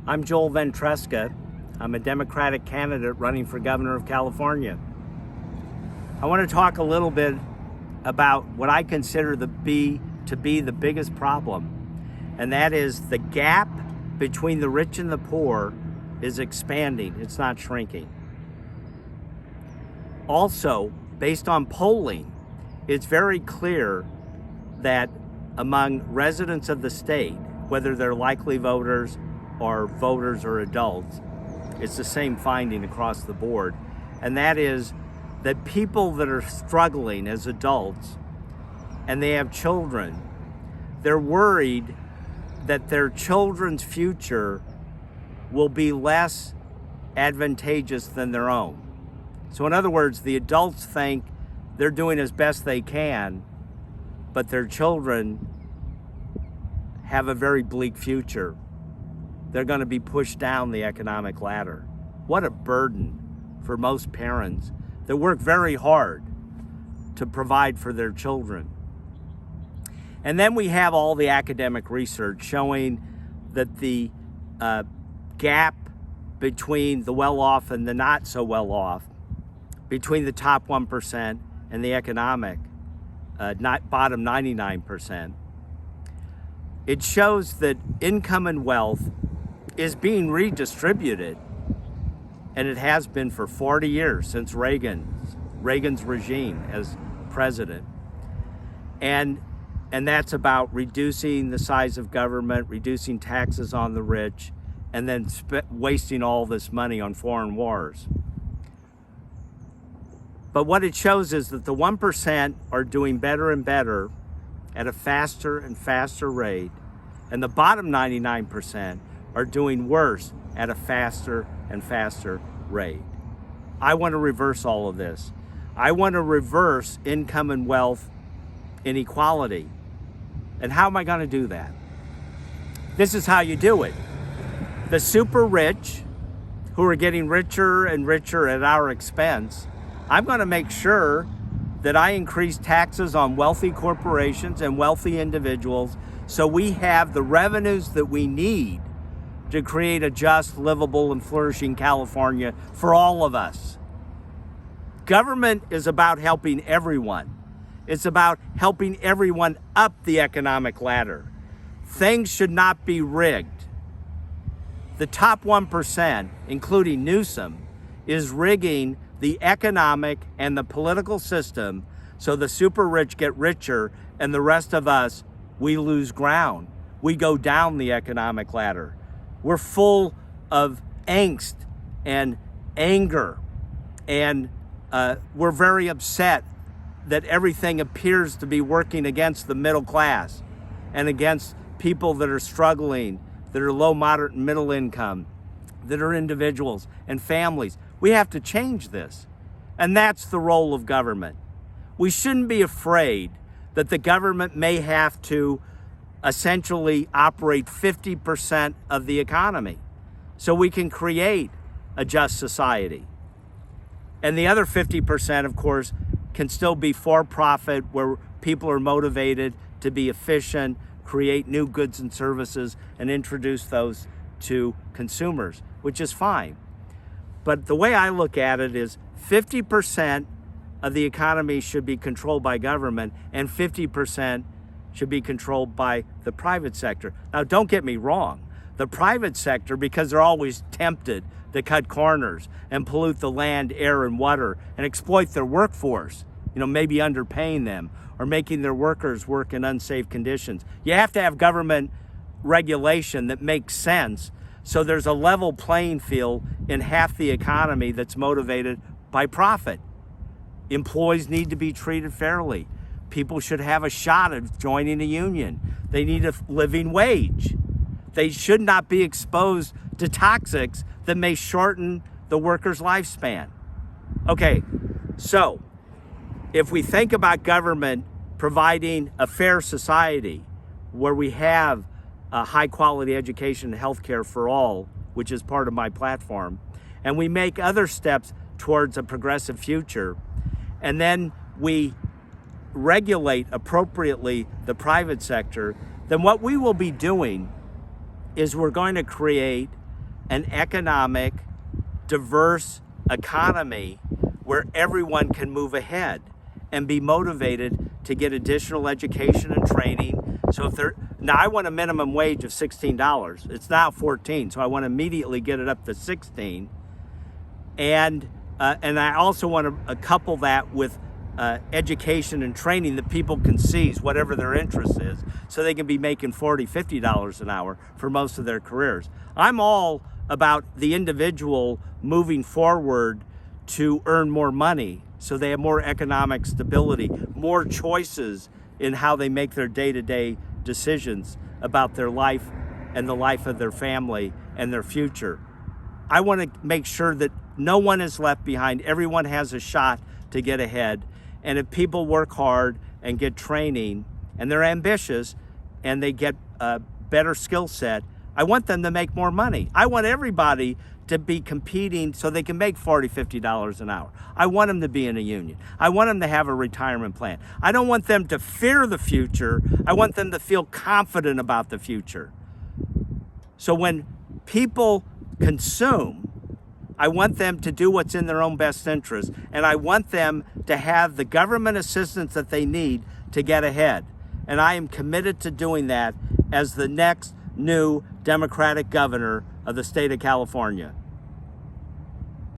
I'm Joel Ventresca. I'm a Democratic candidate running for governor of California. I want to talk a little bit about what I consider to be the biggest problem, and that is the gap between the rich and the poor is expanding. It's not shrinking. Also, based on polling, it's very clear that among residents of the state, whether they're likely voters or adults, it's the same finding across the board. And that is that people that are struggling as adults and they have children, they're worried that their children's future will be less advantageous than their own. So in other words, the adults think they're doing as best they can, but their children have a very bleak future. They're going to be pushed down the economic ladder. What a burden for most parents that work very hard to provide for their children. And then we have all the academic research showing that the gap between the well-off and the not so well-off, between the top 1% and the economic bottom 99%, it shows that income and wealth is being redistributed, and it has been for 40 years since Reagan's regime as president. And that's about reducing the size of government, reducing taxes on the rich, and then wasting all this money on foreign wars. But what it shows is that the 1% are doing better and better at a faster and faster rate, and the bottom 99% are doing worse at a faster and faster rate. I want to reverse all of this. I want to reverse income and wealth inequality. And how am I going to do that? This is how you do it. The super rich, who are getting richer and richer at our expense, I'm going to make sure that I increase taxes on wealthy corporations and wealthy individuals so we have the revenues that we need to create a just, livable, and flourishing California for all of us. Government is about helping everyone. It's about helping everyone up the economic ladder. Things should not be rigged. The top 1%, including Newsom, is rigging the economic and the political system so the super rich get richer and the rest of us, we lose ground. We go down the economic ladder. We're full of angst and anger, and we're very upset that everything appears to be working against the middle class and against people that are struggling, that are low, moderate, and middle income, that are individuals and families. We have to change this, and that's the role of government. We shouldn't be afraid that the government may have to essentially operate 50% of the economy so we can create a just society. And the other 50%, of course, can still be for profit, where people are motivated to be efficient, create new goods and services, and introduce those to consumers, which is fine. But the way I look at it is 50% of the economy should be controlled by government and 50% should be controlled by the private sector. Now, don't get me wrong. The private sector, because they're always tempted to cut corners and pollute the land, air, and water and exploit their workforce, maybe underpaying them or making their workers work in unsafe conditions. You have to have government regulation that makes sense so there's a level playing field in half the economy that's motivated by profit. Employees need to be treated fairly. People should have a shot at joining a union. They need a living wage. They should not be exposed to toxics that may shorten the worker's lifespan. Okay, so if we think about government providing a fair society where we have a high quality education and healthcare for all, which is part of my platform, and we make other steps towards a progressive future, and then we regulate appropriately the private sector, then what we will be doing is we're going to create an economic, diverse economy where everyone can move ahead and be motivated to get additional education and training. So if they're, now I want a minimum wage of $16. It's now 14, so I want to immediately get it up to 16. And I also want to couple that with education and training that people can seize, whatever their interest is, so they can be making $40, $50 an hour for most of their careers. I'm all about the individual moving forward to earn more money so they have more economic stability, more choices in how they make their day-to-day decisions about their life and the life of their family and their future. I want to make sure that no one is left behind. Everyone has a shot to get ahead. And if people work hard and get training and they're ambitious and they get a better skill set, I want them to make more money. I want everybody to be competing so they can make $40, $50 an hour. I want them to be in a union. I want them to have a retirement plan. I don't want them to fear the future. I want them to feel confident about the future. So when people consume, I want them to do what's in their own best interest, and I want them to have the government assistance that they need to get ahead. And I am committed to doing that as the next new Democratic governor of the state of California.